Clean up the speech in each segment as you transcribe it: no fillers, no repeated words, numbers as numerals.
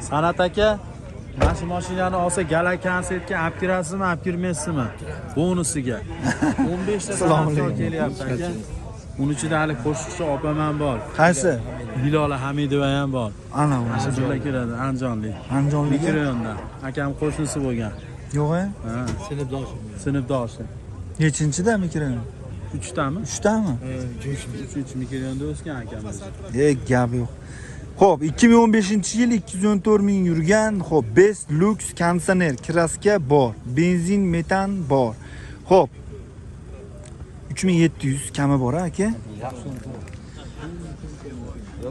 San'at aka, mana shu mashinani olsa Gala konsertga olib kirasizmi, olib kirmaysizmi? Bonusiga. 15 ta san'atkor kelyapti aka. Uning ichida hali qo'shiqchi opam ham bor. Qaysi? Bilola Hamidova ham bor. Ana Mana shu birga kiradi, Andijonlik. Andijonlik. Mikrorayondan. Akam qo'shnisi bo'lgan. Yo'q-a? Ha, sinfdoshi. Nechinchida mikrorayon? 3 tami? 3 tami? 3 mikrorayonda o'sgan akamiz. Gap yo'q. Xo'p, 2015-yil 214 ming yurgan, xo'p, Best Lux konditsioner kraska bor, benzin, metan bor. Xo'p. 3700 kami bor aka.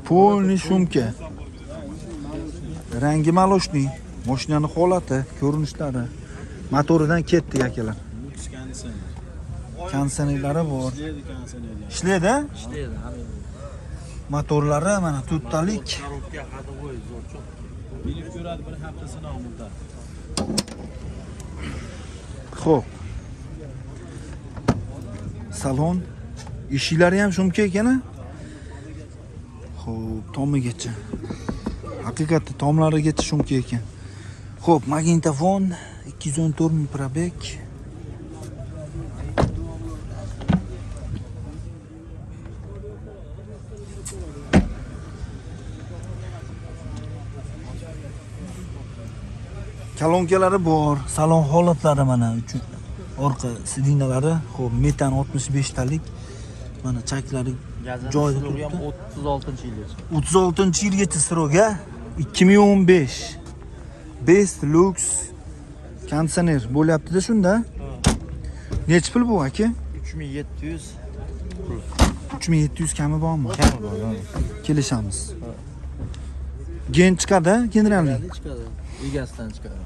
Polni shumka. Rangi maloshni, mashinani holati, ko'rinishlari, motoridan ketdi akalar. Konditsionerlari bor. Ishlaydi? Ishlaydi. Motorlari mana to'rttalik. Bilib ko'radi bir hafta sinov muddati. Xo'p. Salon eshiklari ham shumka ekan-a? Xo'p, tomigacha. Haqiqatda tomlarigacha shumka ekan. Xo'p, magnitofon 214 ming probeg. Kolonkalari bor, salon holatlari mana uchun. Orqa sidinalari, xo'p, metan 65 talik. Mana chaklari joyida turibdi. 36-yilgacha. 36-yilgacha sroga 2015 Best Lux konditsioner bo'lyapti-da shunda. Nech pul bu aka? 3700 pul. 3700 kami bormi? Kami bor. Kelishamiz. Gen chiqadi, generalni. Chiqadi. Egasidan chiqadi.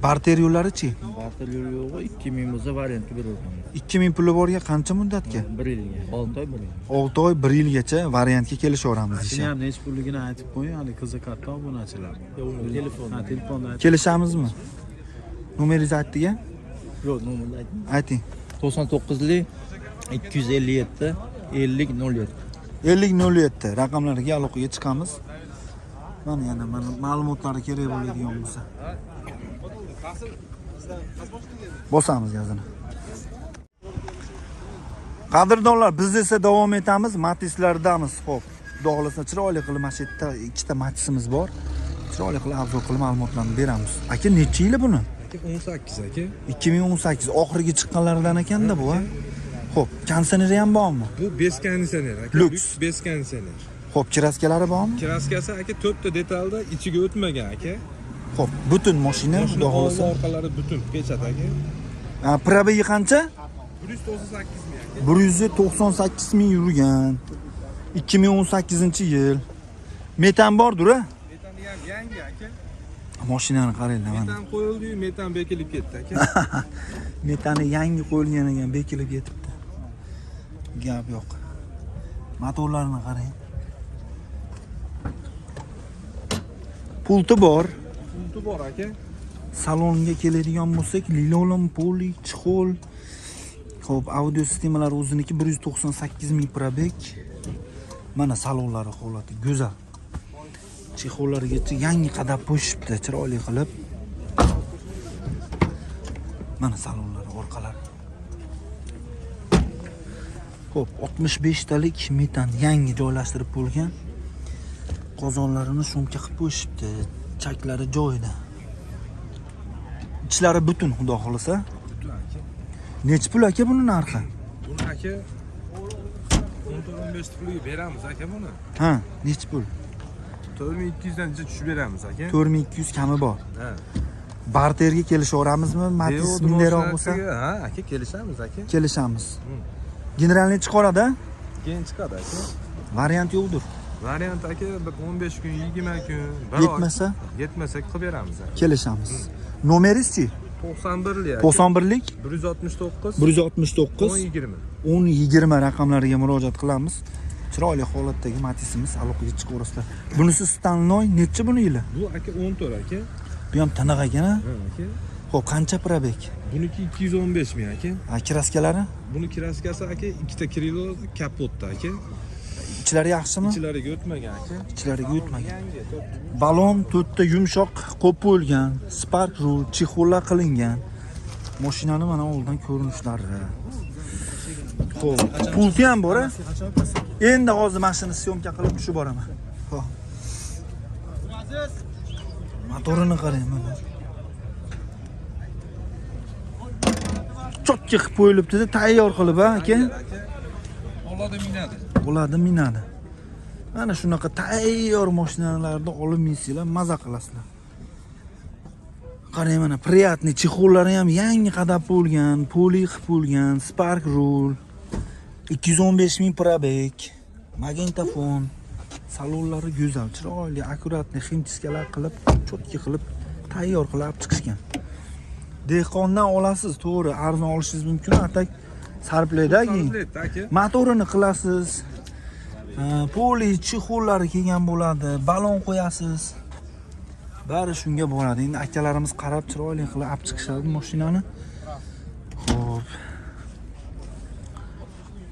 Barter yo'llari-chi? Barter yo'li yo'q, 2000 bo'lsa variantga berilgan. 2000 puli borga qancha muddatga? 1 yilga. 6 oy 1 yil. 6 oy 1 yilgacha variantga kelishaveramiz Shuni deyshapti. ham nech pulligini aytib qo'ying, hali qiziqadi obunachilar. Telefon. Ha, telefonda aytib. Kelishamizmi? Nomeringizni aytdiga? Yo'q, nomerni ayting. Ayting. 99lik 257 50 07. 5007 raqamlariga aloqaga chiqamiz. Mana yana ma'lumotlari kerak bo'ladigan bo'lsa. Bosamiz yazini. Qadrdonlar, biz esa davom etamiz. Matizlardamiz. Xo'p, xudo xolasa chiroyli qilib mana shu yerda ikkita matizimiz bor. Chiroyli qilib obzor qilib ma'lumotlarni beramiz. Aka, necha yili buni? 18 aka. 2018 oxirgi chiqqanlaridan ekanda bu. Xo'p, konditsioneri ham bormi? Bu bes konditsioner aka. Lux. Bes konditsioner. Xo'p, kiraskalari bormi? Kraskasi aka 4 ta detalda ichiga o'tmagan aka. Xo'p, butun mashina xudo xolasa. Orqalari butun pechat aka. Probegi qancha? 198 ming aka. 198 ming yurgan. 2018-yil. Metan bordir-a? Metani ham yangi aka. Mashinani qaranglar mana. Metan qo'yildi, metan bekilib ketdi aka. Metani yangi qo'yilgan ekan, bekilib ketibdi. Gap yo'q. Motorlarini qarang. Pulti bor. Pulti bor aka. Salonga keladigan bo'lsak, lilolam, poli, chixol. Xo'p, audio sistemalari o'ziniki 198 ming probeg. Mana salonlari holati go'zal. Chixollarigacha yangi qadab qo'shibdi, chiroyli qilib. Mana salonlari, orqalari. Xo'p, 65 talik metan yangi joylashtirib bo'lgan. Qozonlarini shumka qilib qo'yishibdi. Chaklari joyida. Ichlari butun, xudo xolasa. Butun aka. Nech pul aka buni narxi? Buni aka 15 puliga beramiz aka buni. Ha, nech pul? 4200 dan tushib beramiz aka. 4200 kami bor. Ha. Barterga kelishaveramizmi? Matiz minderoq bo'lsa, Ha, aka kelishamiz aka. kelishamiz. Generalni chiqaradi? Keyin chiqadi aka. Variant yo'qdir. Variant aka 15 kun, 20 kun. Yetmasa? Yetmasa qilib beramiz aka. Kelishamiz. Nomeringizchi? 91lik aka. 91lik 169 169 1020. 1020 raqamlariga murojaat qilamiz. Chiroyli holatdagi Matizimiz aloqaga chiqaverasizlar. Bunisi Stanloy necha buni yili? Bu aka 14 aka. Bu ham tiniq ekan-a? Ha aka. Xo'p, qancha probeg? Buniki 215 ming aka. Kraskalari? Buni kraskasi aka ikkita krilo kapotda aka. Ichlari yaxshimi? Ichlariga o'tmagan aka. Ichlariga o'tmagan. Balon to'rtta yumshoq qo'p bo'lgan, spark rul, chexollar qilingan. Mashinani mana oldidan ko'rinishlari. Xo'p, pulti ham bor-a? Endi hozir mashina syomka qilib tushib boraman. Xo'p. Motorini qarang mana. Chotga qilib qo'yilibdi-da, tayyor qilib, aka. Oladi minadi. Bo'ladi, minadi. Mana shunaqa tayyor mashinalarni olib minsizlar, maza qilasizlar. Qarang mana, приятный chexollari ham yangi qadab bo'lgan, poli qilib bo'lgan, spark rul. 215 ming probek, magnitofon, salonlari go'zal, chiroyli, akkuratniy ximchiskalar qilib, chotki qilib, tayyor qilib chiqishgan. Dehqondan olasiz, to'g'ri, arzon olishingiz mumkin, atak sarflaydi-ki. Motorini qilasiz. Poli chexollari kelgan bo'ladi, balon qo'yasiz. Bari shunga boradi. Endi akalarimiz qarab chiroyli qilib olib chiqishadi mashinani. Xo'p.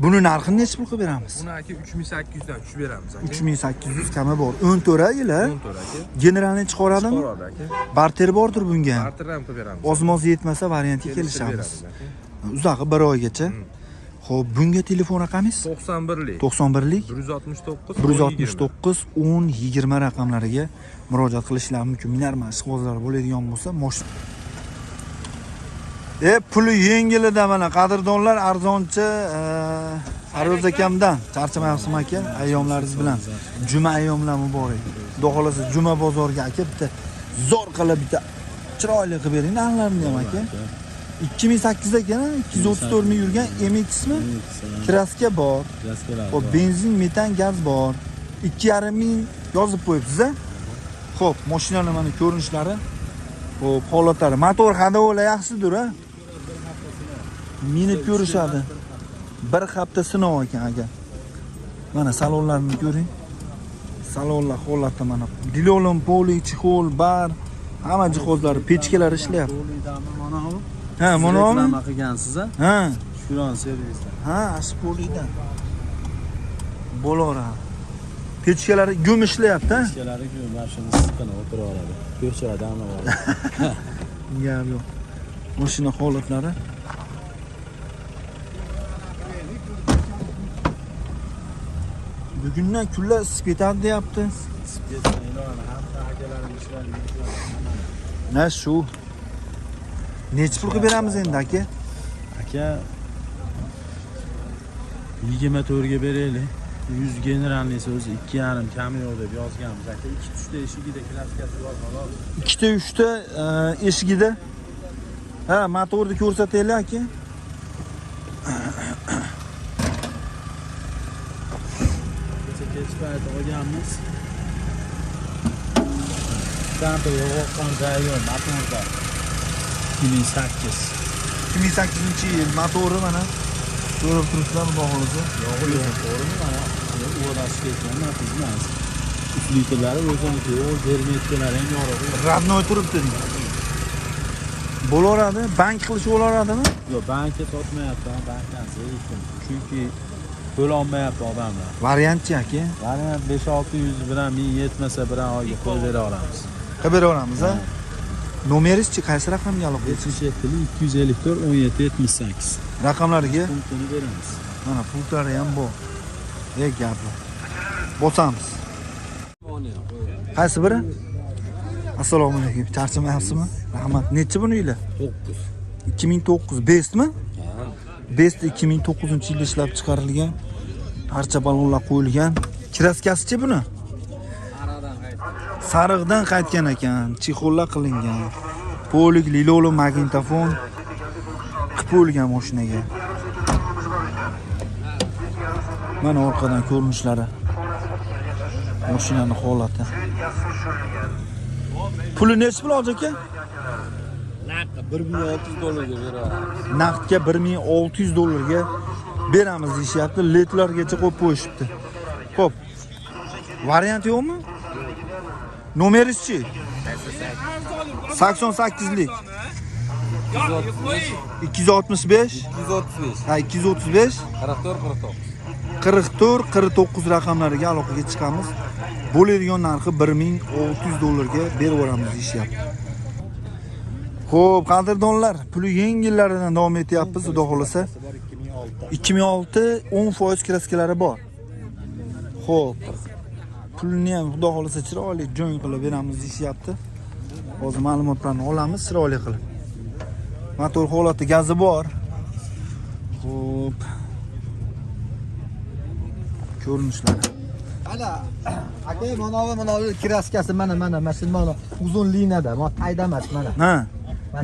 Buni narxini necha pul qilib beramiz? Buni aka 3800 dan tushib beramiz aka. 3800 kami bor. 10 to'ragila. 10 to'ra aka. Generalni chiqaradimi? Chiqaradi aka. Barter bordir bunga. Barter ham qilib beramiz. Ozmoz yetmasa variantga kelishamiz. Uzog'i 1 oygacha. Xo'p, bunga telefon raqamingiz? 91lik. 91lik 169 169 10 20 raqamlariga murojaat qilishlari mumkin. Minarma ishqibozlari bo'ladigan bo'lsa, puli yengilida mana qadrdonlar arzonchi Aroz akamdan charchamayapsizmi aka? Ayyomlaringiz bilan juma ayyomlar muborak. Xudo xolasa juma bozorga aka bitta zo'r qilib bitta chiroyli qilib bering, narxlarini ham aka. 2008 ekan, 234 ming yurgan MX mi? Kraska bor. Xo'p, benzin, metan, gaz bor. 2,5 ming yozib qo'yibsiz-a? Xo'p, mashinaning mana ko'rinishlari. Xo'p, holatlari. Motor hadovolar yaxshidir-a? Minib ko'rishadi. Bir hafta sinov ekan aka. Mana salonlarini ko'ring. Salonlar holati mana. Dilolom, poli, chexol, bar, hamma jihozlari, pechkalar ishlayapti. Mana bu. Ha, mana bu. Nima qilgansiz-a? Ha. Shuron servisdan. Ha, Aspolidan. Bo'laveradi. Pechkalari gum ishlayapti, ha? Pechkalari gum, mashina siqqani o'tiraveradi. Ko'chada ham bor. Gap yo'q. Mashina holatlari. Bugundan kunlar isib ketadi deyapti. Na shu. Necha pul qilib beramiz endi aka? Aka 24 ga beraylik. 100 generalnisi o'zi 2,5 kamyon deb yozganmiz aka. 2-3 ta eshigida klaskasi bor xolos. 2-3 ta eshigida. Ha, motorni ko'rsataylik aka. Kech payt olganmiz. Tanto yo'qon joyi motorda. 2008. 2008-yil motori mana ko'rib turibsizlarmi baholisi? To'g'rimi mana o'rashib ketgan xizmat. 3 litrlari o'zimizga yo'l termetkalari ham yorug'. Radnoy turibdi. Bo'laveradi, bank qilish bo'laveradimi? Yo'q, bankka sotmayapti, bankdan zerikdim. Chunki pul olmayapti odamlar. Variantchi aka. Variant 5-600 bilan 1000 yetmasa bir oyga qo'yib bera olamiz. Qilib beraveramiz, ha? Nomeringizchi qaysi raqamga aloqadasiz? 254 17 78. Raqamlariga Punktini beramiz. mana punktlari ham bor. Gaplar. Bosamiz. Qaysi biri? Assalomu alaykum. Charchamayapsizmi? Rahmat. Necha buni uylar? 9. 2009 Bestmi? Best 2009-yilda ishlab chiqarilgan. Parcha balonlar qo'yilgan. Kraskasichi buni? Sariqdan qaytgan ekan, chexollar qilingan. Polik, lilolo, magnitofon qilib qo'yilgan mashinaga. Mana orqadan ko'rinishlari. Mashinaning holati. Puli necha pul hozir aka? $1600 beramiz. Naqdga $1600 beramiz deyishyapti. Letlargacha qo'yib qo'yishibdi. Xo'p. Variant yo'qmi? Nomeringizchi? 88lik. 265. 235. Ha, 235. 44 49. 44-49 raqamlariga aloqaga chiqamiz. Bo'ladigan narxi $1600 berib yuboramiz deyishyapti. Xo'p, qadrdonlar, puli yengillaridan davom etyapmiz, xudo xolasa. 2006 10% kraskalari bor. Xo'p. Pulni ham xudo xolasa chiroyli jo'ng qilib beramiz deyishyapti. Hozir ma'lumotlarni olamiz chiroyli qilib. Motor holati, gazi bor. Xo'p. Ko'rinishlari. Ana, aka, mana kraskasi mana mashina mana uzun liniyada, mana qayda emas mana. Ha.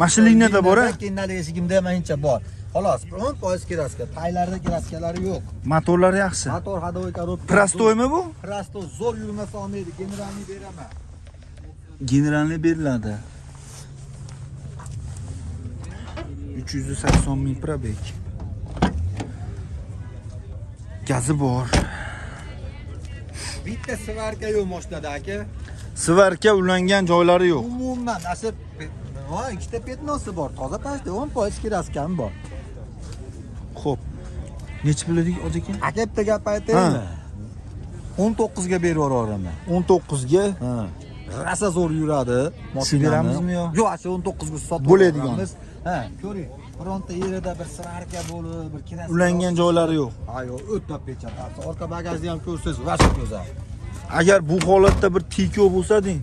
Mashina liniyada bor-a? Keyingi eshigimda ham ancha bor. Xolos, 10% kraska. Taylarda kraskalari yo'q. Motorlari yaxshi. Motor hadovoy korobka. Prostoymi bu? Prosto zo'r yurmasa olmaydi, generalni beraman. Generalni beriladi. 380 ming probeg. Gazi bor. Bitta svarka yo'q mashinada aka. Svarka ulangan joylari yo'q. Umuman, asab va ikkita petnosi bor. Toza pastda 10% kraskam bor. Xo'p. Necha pul dedik oz-ekan? Aka bitta gap aytaymi? 19 ga berib yuboraman. 19 ga. Ha. Rasa zo'r yuradi. Beramizmi yo? Yo'q, shu 19 ga sotib Bo'ladigan. Ha, ko'ring. Bironta yerida bir svarka bo'lib, bir kraska. Ulangan joylari yo'q. Ha, yo'q, o'ta pechatasi. Orqa bagajni ham ko'rsangiz, vasha go'zal. Agar bu holatda bir tikyo bo'lsa-ding,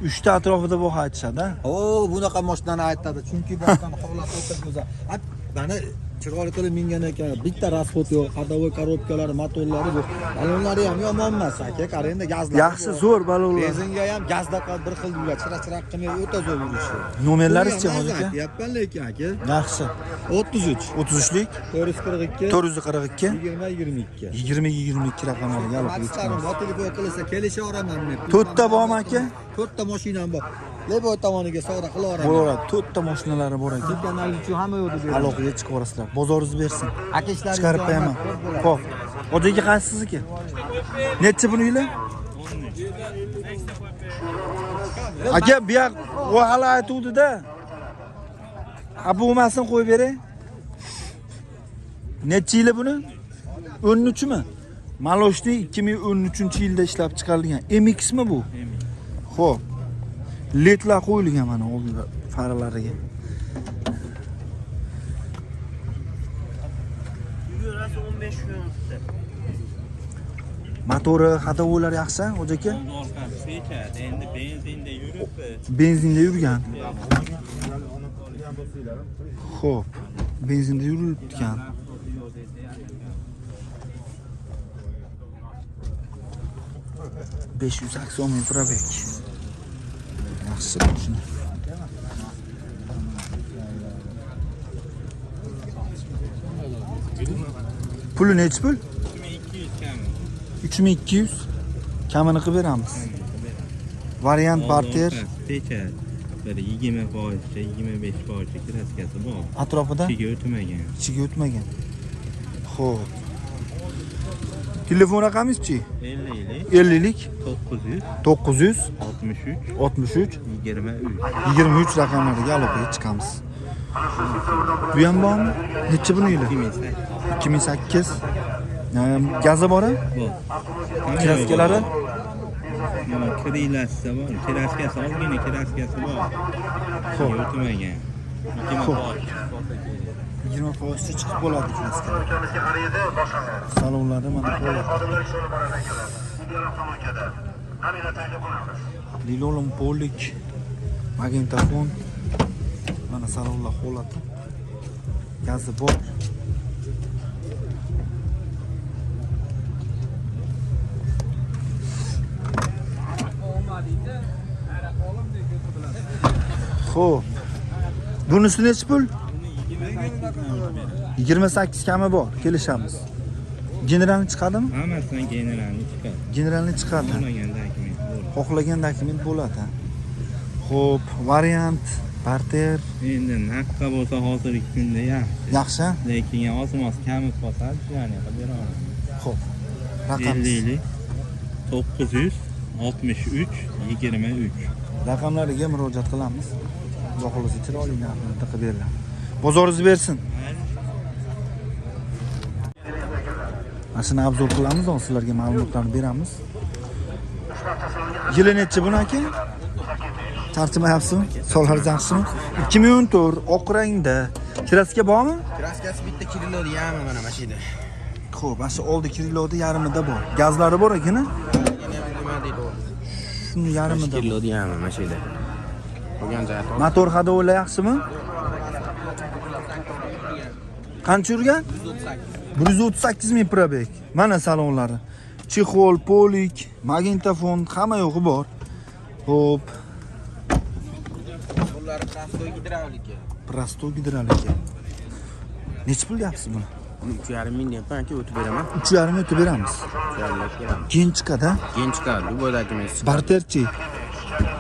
3 ta atrofida bu aytishadi. O, bunaqa mashinani aytadi, chunki boshqani holati o'ta go'zal. Mana chiroyli qilib mingan ekan. Bitta rasxod yo'q, hadovoy korobkalari, motorlari yo'q. Balonlari ham yomon emas, aka. Qarangda gazlar. Yaxshi, zo'r balonlar. Benzinga ham gazda bir xil yuradi, chira-chira qilmay o'ta zo'r yurishi. Nomerlari-chi hozir? Yapman lekin aka. Yaxshi. 33 33lik 442 442 20 22. 20-22 raqamlarga aloqaga chiqamiz. Maqsadim telefon qilsa kelisha olaman men. 4 ta bormi aka? 4 ta mashinam bor. Levoy tomoniga savdo qila olaman. Bo'laveradi. 4 ta mashinalari bor ekan. Kanal uchun hamma yo'lda beraman. Aloqaga chiqib olasizlar. Bozoringiz bersin. Aka ishlaringiz Chiqarib qo'yaman. Xo'p. Oddiy qaysi sizniki? Necha buninglar? Aka, bu yoq u hali aytuvdi-da. Ha bo'lmasin qo'yib bering. Necha yili buni? 13 mi? Maloshni 2013-yilda ishlab chiqarilgan. MX mi bu? Xo'p. Ledlar qo'yilgan mana oldinda faralariga. Motori, hadovoylar yaxshi, o'jaka? Endi benzinda yurib, Benzinda yurgan. Xo'p, benzinda yurilgan. $580 ming probeg. Yaxshi mashina. Puli necha pul? 3200 kamini qilib beramiz. Variant barter Techa bir 20%, 25% kraskasi bor. atrofida Ichiga o'tmagan. ichiga o'tmagan. Xo'p. Telefon raqamingiz-chi? 50lik 900 900 63 63 23. 23 raqamlariga aloqaga chiqamiz. Bu ham bormi? Necha buni yili? 2008. Gazi bor-a? Bor. Kraskalari? Mana krilasi bor. Kraskasi olgina kraskasi bor. Xo'p. O'tmagan. 20% chiqib bo'ladi kraskalar. Salonlari mana qo'yadi. Lilolum polik magnitofon. Mana salonlar holati. Gazi bor. Xo'p. Bunisi necha pul? 28 kami bor, kelishamiz. Generalni chiqadimi? Hammasidan generalni chiqadi. Generalni chiqadi. Xohlagan dokument bor. Xohlagan dokument bo'ladi. Xo'p, variant barter Endi naqqa bo'lsa hozirgi kunda yaxshi. yaxshi. Lekin ozmoz kami qolsa, ya'ni qilib beraman. Xo'p. Raqamingiz. 900 63 23. Raqamlariga murojaat qilamiz. Xudo xolasa chiroyli narxlarda qilib beriladi. Bozoringiz bersin. Mashina obzor qilamiz, sizlarga ma'lumotlarni beramiz. Yili nechi buni aka? Charchamayapsizmi? Sog'lig'ingiz yaxshimi? 2014 oq rangda. Kraska bormi? Kraskasi bitta kilodi yarmi mana mashina. Xo'p, mana shu oldi kilodi yarmida bor. Gazlari bor ekan-a? Nima deydi u? Shuni yarmida. Kilodi yarmi mashina. Qolgan joyi Motor hadovolar yaxshimi? Qancha yurgan? 138 ming probeg. Mana salonlari. Chexol, polik, magnitofon, hamma yo'g'i bor. Xo'p, ular prostoy gidravlika. prostoy gidravlika. Necha pul deyapsiz buni? Uni 3,5 ming deyapman aka, o'tib beraman. 3,5 ming o'tib beramiz. 3,5 beramiz. Keyin chiqadi. Keyin chiqadi, bu bo'ydagi mes. Barterchi.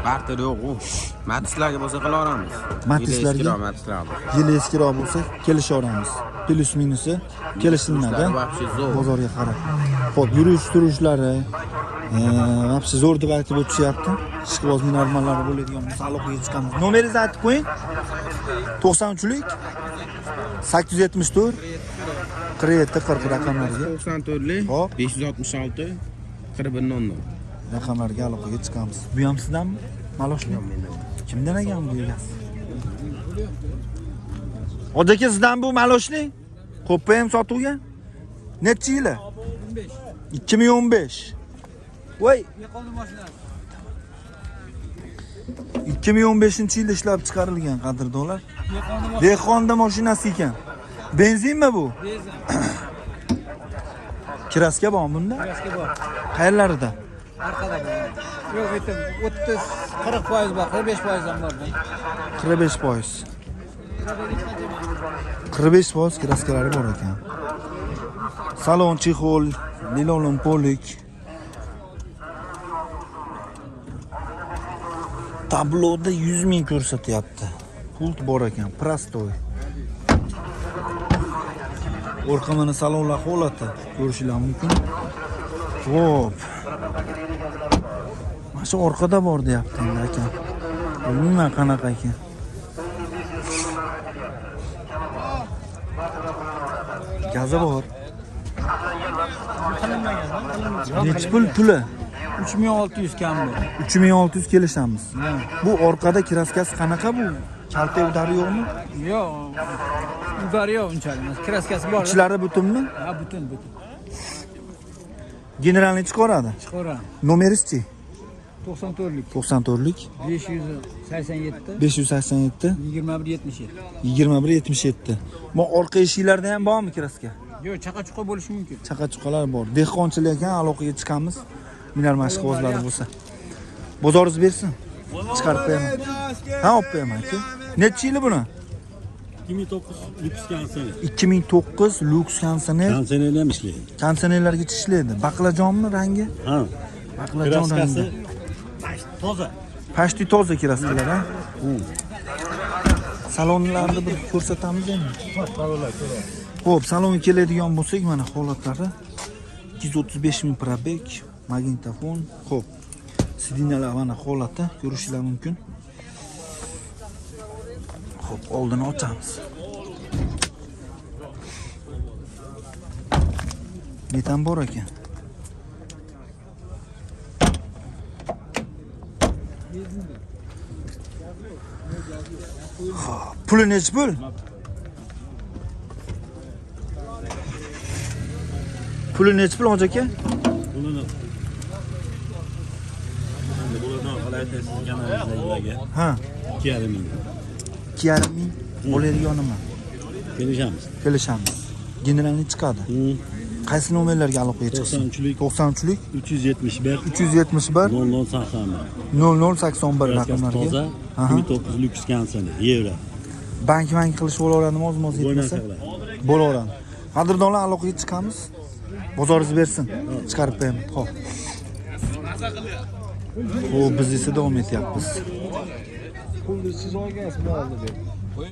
Barter yo'q u. Matislarga bo'lsa qila olamiz. Matislarga? Matislarga. Yili eskiroq bo'lsa kelishaveramiz. Plus minusi kelishiladi. Bozorga qarab. Xo'p, yurish turishlari vobshe zo'r deb aytib o'tishyapti. Ishqiboz minormanlari bo'ladigan bo'lsa aloqaga chiqamiz. Nomeringizni aytib qo'ying. 93lik 874 47 40 raqamlarga 94lik Hop. 566 4100. raqamlarga aloqaga chiqamiz. Bu ham sizdanmi? Maloshni. Kimdan ekan bu egasi? Odaka sizdan bu maloshni? Qo'ppa ham sotuvga? Necha yili? 2015. Voy, 2015-yilda ishlab chiqarilgan qadrdonlar. Dehqonda mashinasi ekan. Benzinmi bu? Benzin. Kraska bormi bunda? Kraska bor. Qayerlarida? Arkada bor. Yo'q, aytdim, 30-40% bor, 45% ham bor. 45%. 45% kraskalari bor ekan. Salon chexol, nilon polik. Tabloda 100 ming ko'rsatyapti. Pult bor ekan, prostoy. Orqamani salonlar holati ko'rishinglar mumkin. Xo'p. Mana shu orqada bor deyapti endi aka. Bilmayman qanaqa ekan. Gazi bor. Nechi pul puli? 3600 kam bor. 3600 kelishamiz. Bu orqada kraskasi qanaqa bu? Kalta udari yo'qmi? Yo'q. Udari yo'q unchalik emas. Kraskasi bor. Ichlari butunmi? Ha, butun. Generalni chiqaradi. Chiqaram. Nomeringiz-chi? 94lik 94lik 587 587 2177. 2177. Bu orqa eshiklarda ham bormi kraska? Yo'q, chaqa-chuqa bo'lishi mumkin. Chaqa-chuqalar bor. Dehqonchilik ekan, aloqaga chiqamiz. Minorman ishqibozlari bo'lsa. Bozoringiz bersin. Chiqarib qo'yaman. Ha, olib qo'yaman aka. Necha yili buni? 2009 Lux kanser. 2009 Lux kanser. Kanserlar ham ishlaydi. Kanserlarga ishlaydi. Baqlajonmi rangi? Ha. Baqlajon rangi. Toza. Pashti toza kraskalar, ha? Salonlarni bir ko'rsatamiz endi. Xo'p, salonga keladigan bo'lsak, mana holatlari 235 ming probeg, magnitofon, xo'p. Sidinalar mana holati ko'rishinglar mumkin. Xo'p, oldini ochamiz. Metan bor ekan. Puli nechi pul? Puli nechi pul hoji aka? Buni buradan qalaysiz kanalingizga. Ha, 2,5 ming. 2,5 ming bo'ladiganimi? Kelishamiz. Kelishamiz. Generalni chiqadi. Qaysi nomerlarga aloqaga chiqsin? 93lik 371 371 0081 0081 raqamlarga. toza 2009 Lux kanser yevro. Bank qilishib bo'laveradimi, o'zimiz yetmasa? Bo'laveradi. Qadrdonlar aloqaga chiqamiz. Bozoringiz bersin. Chiqarib qo'yaman. Xo'p. Xo'p, biz esa davom etyapmiz. Pulni siz olgansiz, bu oldi.